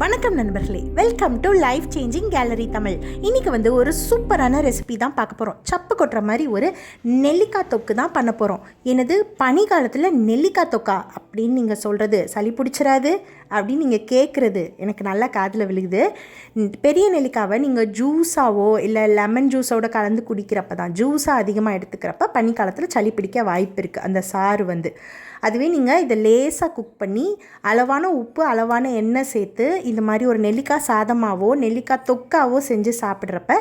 வணக்கம் நண்பர்களே, welcome to life changing gallery Tamil. இன்றைக்கி வந்து ஒரு சூப்பரான ரெசிபி தான் பார்க்க போகிறோம். சப்பு கொட்டுற மாதிரி ஒரு நெல்லிக்காய் தொக்கு தான் பண்ண போகிறோம். எனது பனிக்காலத்தில் நெல்லிக்காய் தொக்கா அப்படின்னு நீங்கள் சொல்கிறது சளி பிடிச்சிடாது அப்படின்னு நீங்கள் கேட்குறது எனக்கு நல்லா காதில் விழுகுது. பெரிய நெல்லிக்காவை நீங்கள் ஜூஸாவோ இல்லை லெமன் ஜூஸோட கலந்து குடிக்கிறப்ப தான், ஜூஸாக அதிகமாக எடுத்துக்கிறப்ப பனிக்காலத்தில் சளி பிடிக்க வாய்ப்பு இருக்குது. அந்த சாறு வந்து அதுவே நீங்கள் இதை லேசாக குக் பண்ணி அளவான உப்பு அளவான எண்ணெய் சேர்த்து இந்த மாதிரி ஒரு நெல்லிக்காய் சாதமாகவோ நெல்லிக்காய் தொக்காவோ செஞ்சு சாப்பிட்றப்ப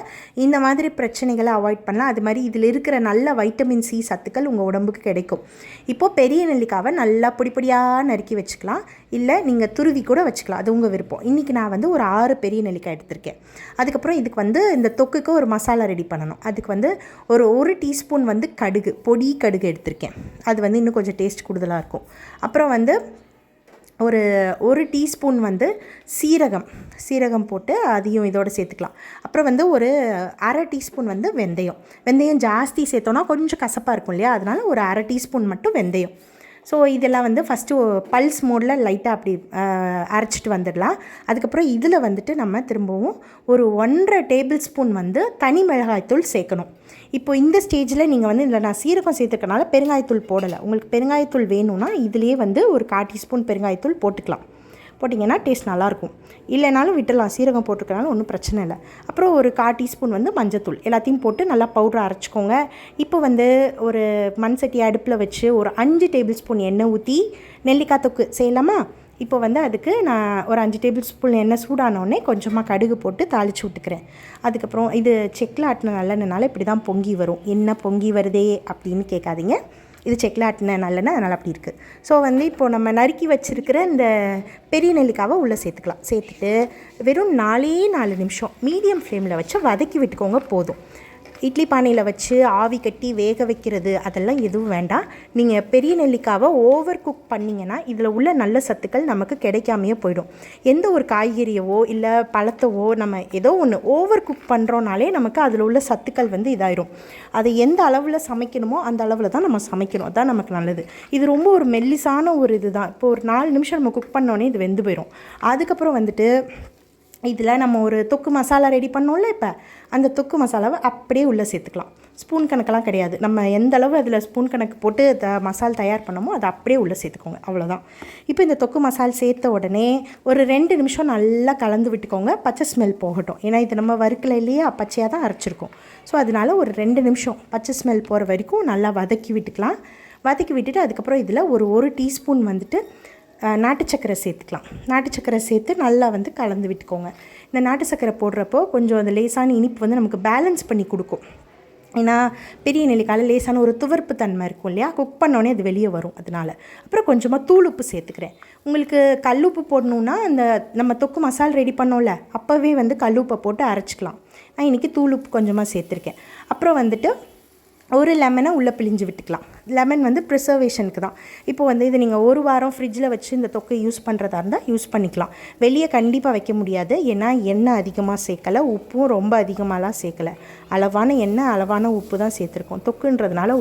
இந்த மாதிரி பிரச்சனைகளை அவாய்ட் பண்ணலாம். அது மாதிரி இதில் இருக்கிற நல்ல வைட்டமின் சி சத்துக்கள் உங்கள் உடம்புக்கு கிடைக்கும். இப்போது பெரிய நெல்லிக்காவை நல்லா பொடியாக நறுக்கி வச்சுக்கலாம், இல்லை நீங்கள் துருவி கூட வச்சுக்கலாம், அது உங்கள் விருப்பம். இன்றைக்கி நான் வந்து ஒரு 6 பெரிய நெல்லிக்காய் எடுத்திருக்கேன். அதுக்கப்புறம் இதுக்கு வந்து இந்த தொக்குக்கு ஒரு மசாலா ரெடி பண்ணணும். அதுக்கு வந்து ஒரு டீஸ்பூன் வந்து கடுகு, பொடி கடுகு எடுத்திருக்கேன். அது வந்து இன்னும் கொஞ்சம் டேஸ்ட் கூடுதலாக இருக்கும். அப்புறம் வந்து ஒரு டீஸ்பூன் வந்து சீரகம் போட்டு அதையும் இதோடு சேர்த்துக்கலாம். அப்புறம் வந்து ஒரு அரை டீஸ்பூன் வந்து வெந்தயம் ஜாஸ்தி சேர்த்தோன்னா கொஞ்சம் கசப்பாக இருக்கும் இல்லையா, அதனால் ஒரு அரை டீஸ்பூன் மட்டும் வெந்தயம். ஸோ இதெல்லாம் வந்து ஃபஸ்ட்டு பல்ஸ் மோடில் லைட்டாக அப்படி அரைச்சிட்டு வந்துடலாம். அதுக்கப்புறம் இதில் வந்துட்டு நம்ம திரும்பவும் ஒரு 1.5 டேபிள் ஸ்பூன் வந்து தனி மிளகாய்த்தூள் சேர்க்கணும். இப்போ இந்த ஸ்டேஜில் நீங்கள் வந்து இதில் நான் சீரகம் சேர்த்துக்கனால பெருங்காயத்தூள் போடலை. உங்களுக்கு பெருங்காயத்தூள் வேணும்னா இதிலே வந்து ஒரு 1/4 டீஸ்பூன் பெருங்காயத்தூள் போட்டிங்கன்னா டேஸ்ட் நல்லாயிருக்கும். இல்லைனாலும் விட்டுடலாம், சீரகம் போட்டிருக்கனால ஒன்றும் பிரச்சனை இல்லை. அப்புறம் ஒரு 1/4 டீஸ்பூன் வந்து மஞ்சத்தூள் எல்லாத்தையும் போட்டு நல்லா பவுடரை அரைச்சிக்கோங்க. இப்போ வந்து ஒரு மண் சட்டி அடுப்பில் வச்சு ஒரு 5 டேபிள் ஸ்பூன் எண்ணெய் ஊற்றி நெல்லிக்காய் தொக்கு செய்யலாமா? இப்போ வந்து அதுக்கு நான் ஒரு 5 டேபிள் ஸ்பூன் எண்ணெய் சூடானோடனே கொஞ்சமாக கடுகு போட்டு தாளித்து விட்டுக்கிறேன். அதுக்கப்புறம் இது செக்கில் ஆட்டின நல்லெண்ணெய்னால இப்படி தான் பொங்கி வரும். என்ன பொங்கி வருதே அப்படின்னு கேட்காதீங்க, இது செக்கில் ஆட்டின நல்லெண்ணெய், அதனால் அப்படி இருக்குது. ஸோ வந்து இப்போது நம்ம நறுக்கி வச்சுருக்கிற இந்த பெரிய நெல்லிக்காவை உள்ளே சேர்த்துக்கலாம். சேர்த்துட்டு வெறும் 4 நிமிஷம் மீடியம் ஃப்ளேமில் வச்சு வதக்கி விட்டுக்கோங்க போதும். இட்லி பானையில் வச்சு ஆவி கட்டி வேக வைக்கிறது அதெல்லாம் எதுவும் வேண்டாம். நீங்கள் பெரிய நெல்லிக்காவை ஓவர் குக் பண்ணிங்கன்னா இதில் உள்ள நல்ல சத்துக்கள் நமக்கு கிடைக்காமையே போயிடும். எந்த ஒரு காய்கறியவோ இல்லை பழத்தவோ நம்ம ஏதோ ஒன்று ஓவர் குக் பண்ணுறோனாலே நமக்கு அதில் உள்ள சத்துக்கள் வந்து இதாயிரும். அதை எந்த அளவில் சமைக்கணுமோ அந்த அளவில் தான் நம்ம சமைக்கணும், அதுதான் நமக்கு நல்லது. இது ரொம்ப ஒரு மெல்லிசான ஒரு இது தான். இப்போ ஒரு 4 நிமிஷம் நம்ம குக் பண்ணோன்னே இது வெந்து போயிடும். அதுக்கப்புறம் வந்துட்டு இதில் நம்ம ஒரு தொக்கு மசாலா ரெடி பண்ணோம்ல, இப்போ அந்த தொக்கு மசாலாவை அப்படியே உள்ளே சேர்த்துக்கலாம். ஸ்பூன் கணக்கெல்லாம் கிடையாது. நம்ம எந்த அளவு அதில் ஸ்பூன் கணக்கு போட்டு மசால் தயார் பண்ணமோ அதை அப்படியே உள்ளே சேர்த்துக்கோங்க, அவ்வளோதான். இப்போ இந்த தொக்கு மசால் சேர்த்த உடனே ஒரு 2 நிமிஷம் நல்லா கலந்து விட்டுக்கோங்க, பச்சை ஸ்மெல் போகட்டும். ஏன்னா இது நம்ம வறுக்கல இல்லையா, பச்சையாக தான் அரைச்சிருக்கோம். ஸோ அதனால ஒரு 2 நிமிஷம் பச்சை ஸ்மெல் போகிற வரைக்கும் நல்லா வதக்கி விட்டுக்கலாம். வதக்கி விட்டுட்டு அதுக்கப்புறம் இதில் ஒரு டீஸ்பூன் வந்துட்டு நாட்டு சக்கரை சேர்த்துக்கலாம். நாட்டு சக்கரை சேர்த்து நல்லா வந்து கலந்து விட்டுக்கோங்க. இந்த நாட்டு சக்கரை போடுறப்போ கொஞ்சம் அந்த லேசான இனிப்பு வந்து நமக்கு பேலன்ஸ் பண்ணி கொடுக்கும். ஏன்னா பெரிய நெல்லிக்காயில் லேசான ஒரு துவர்ப்பு தன்மை இருக்கும் இல்லையா, குக் பண்ணோடனே அது வெளியே வரும். அதனால் அப்புறம் கொஞ்சமாக தூளுப்பு சேர்த்துக்கிறேன். உங்களுக்கு கல்லுப்பு போடணுன்னா அந்த நம்ம தொக்கு மசாலா ரெடி பண்ணோம்ல அப்போவே வந்து கல்லுப்பை போட்டு அரைச்சிக்கலாம். நான் இன்றைக்கி தூளுப்பு கொஞ்சமாக சேர்த்துருக்கேன். அப்புறம் வந்துட்டு ஒரு லெமனை உள்ளே பிழிஞ்சு விட்டுக்கலாம். லெமன் வந்து ப்ரிசர்வேஷனுக்கு தான். இப்போ வந்து இது நீங்கள் 1 வாரம் ஃப்ரிட்ஜில் வச்சு இந்த தொக்கை யூஸ் பண்ணுறதா இருந்தால் யூஸ் பண்ணிக்கலாம். வெளியே கண்டிப்பாக வைக்க முடியாது, ஏன்னா எண்ணெய் அதிகமாக சேர்க்கலை, உப்பும் ரொம்ப அதிகமாகலாம் சேர்க்கலை. அளவான எண்ணெய் அளவான உப்பு தான் சேர்த்துருக்கோம். தொக்குன்றதுனால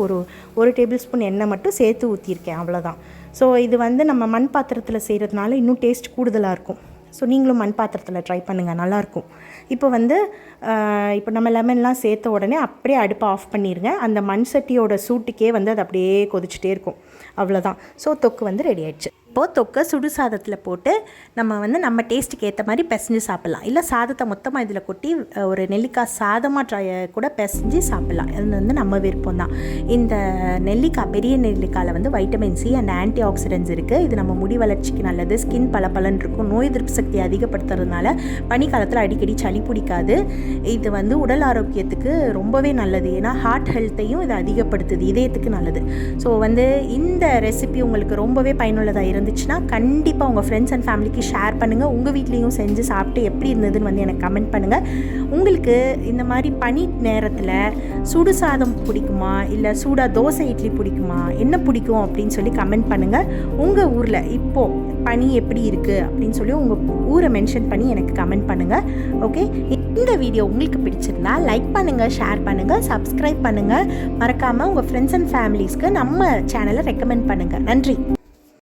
ஒரு டேபிள் ஸ்பூன் எண்ணெய் மட்டும் சேர்த்து ஊற்றிருக்கேன், அவ்வளோதான். ஸோ இது வந்து நம்ம மண் பாத்திரத்தில் செய்கிறதுனால இன்னும் டேஸ்ட் கூடுதலாக இருக்கும். ஸோ நீங்களும் மண் பாத்திரத்தில் ட்ரை பண்ணுங்கள், நல்லாயிருக்கும். இப்போ வந்து இப்போ நம்ம லெமன்லாம் சேர்த்த உடனே அப்படியே அடுப்பை ஆஃப் பண்ணிடுங்க. அந்த மண் சட்டியோட சூட்டுக்கே வந்து அது அப்படியே கொதிச்சுட்டே இருக்கும், அவ்வளோதான். ஸோ தொக்கு வந்து ரெடி ஆயிடுச்சு. இப்போது தொக்கை சுடு சாதத்தில் போட்டு நம்ம டேஸ்ட்டுக்கு ஏற்ற மாதிரி பிசைஞ்சு சாப்பிட்லாம். இல்லை சாதத்தை மொத்தமாக இதில் கொட்டி ஒரு நெல்லிக்காய் சாதமாக கூட பிசைஞ்சு சாப்பிட்லாம். அது வந்து நம்ம விருப்பம் தான். இந்த நெல்லிக்காய் பெரிய நெல்லிக்காயில் வந்து vitamin C and anti oxidants இருக்குது. இது நம்ம முடி வளர்ச்சிக்கு நல்லது, ஸ்கின் பளபளன்னு இருக்கும், நோய் எதிர்ப்பு சக்தி அதிகப்படுத்துறதுனால பனிக்காலத்தில் அடிக்கடி சளி பிடிக்காது. இது வந்து உடல் ஆரோக்கியத்துக்கு ரொம்பவே நல்லது, ஏன்னா ஹார்ட் ஹெல்த்தையும் இது அதிகப்படுத்துது, இதயத்துக்கு நல்லது. ஸோ வந்து இந்த ரெசிபி உங்களுக்கு ரொம்பவே பயனுள்ளதாக இருந்துச்சுன்னா கண்டிப்பாக உங்கள் ஃப்ரெண்ட்ஸ் அண்ட் ஃபேமிலிக்கு ஷேர் பண்ணுங்கள். உங்கள் வீட்லேயும் செஞ்சு சாப்பிட்டு எப்படி இருந்ததுன்னு வந்து எனக்கு கமெண்ட் பண்ணுங்கள். உங்களுக்கு இந்த மாதிரி பனி நேரத்தில் சுடு சாதம் பிடிக்குமா, இல்லை சூடாக தோசை இட்லி பிடிக்குமா, என்ன பிடிக்கும் அப்படின்னு சொல்லி கமெண்ட் பண்ணுங்கள். உங்கள் ஊரில் இப்போது பனி எப்படி இருக்குது அப்படின்னு சொல்லி உங்கள் ஊரை மென்ஷன் பண்ணி எனக்கு கமெண்ட் பண்ணுங்கள். ஓகே, இந்த வீடியோ உங்களுக்கு பிடிச்சிருந்தா லைக் பண்ணுங்கள், ஷேர் பண்ணுங்கள், சப்ஸ்கிரைப் பண்ணுங்கள். மறக்காமல் உங்கள் ஃப்ரெண்ட்ஸ் அண்ட் ஃபேமிலிஸ்க்கு நம்ம சேனலை ரெக்கமெண்ட் பண்ணுங்கள். நன்றி.